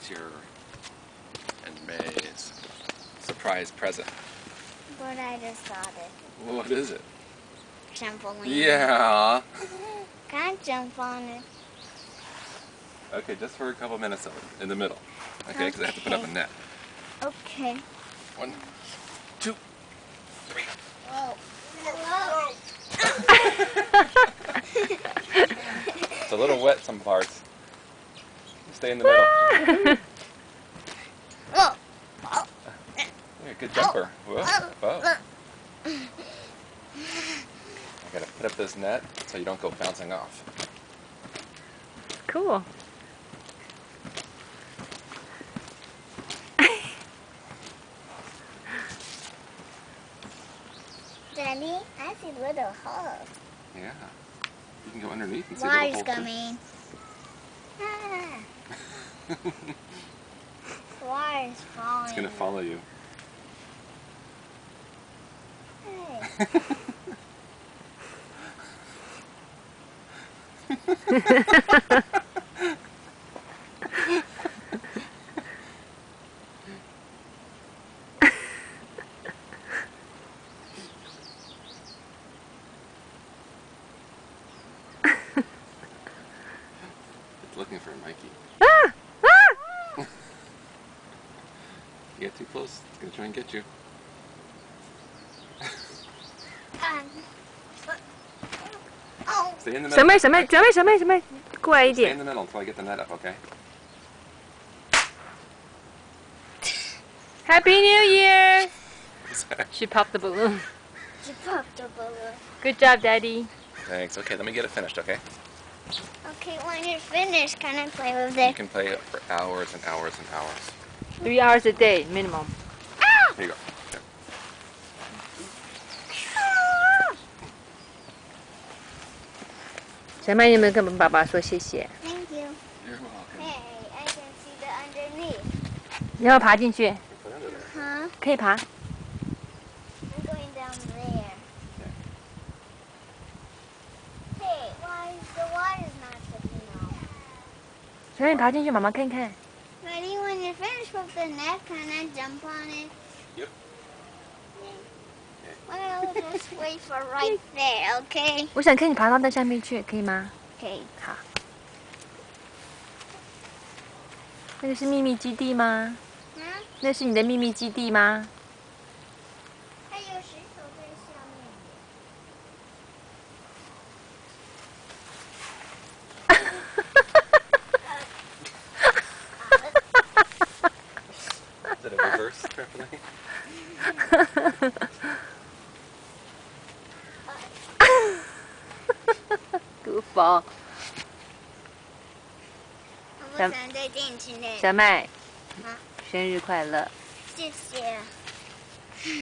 What's your and May's surprise present? But I just got it. What is it? Trampoline. Yeah. Can't jump on it. Okay, just for a couple minutes in the middle. Okay, because I have to put up a net. Okay. 1, 2, 3. Whoa. It's a little wet some parts. Stay in the middle. Whoa. You're a good jumper. Whoa. Whoa. I gotta put up this net so you don't go bouncing off. Cool. Daddy, I see little holes. Yeah. You can go underneath and see Water's little holes. coming. Ah. Water's falling. It's gonna follow you. Hey. It's looking for Mikey. Ah! Ah! You get too close, it's gonna try and get you. Oh. Stay in the middle.什么？过来一 Stay in 点。 the middle until I get the net up, okay? Happy New Year! She popped the balloon. She popped a balloon. Good job, Daddy. Thanks. Okay, let me get it finished, okay? Okay, when you're finished, can I play with You it? can play it for hours and hours and hours. 3 hours a day minimum. Here you go. There. 小麦，你有没有跟爸爸说谢谢？ Thank you. You're welcome. Hey, I can see the underneath. 你要爬进去， Put under there. Huh? 可以爬。 I'm going down there. Hey, why is the water's not dripping off? 小麦，你爬进去，妈妈看看。 Ready? When you're finished with the net, can I jump on it? Yep. Well, just wait for right there, okay? 我想看你爬到那下面去，可以吗？ Okay. 好。那个是秘密基地吗？ Huh? 那是你的秘密基地吗？还有石头在下面。Is it a reverse trampoline? Goofball。我们想再进去那。小麦，啊，生日快乐！谢谢。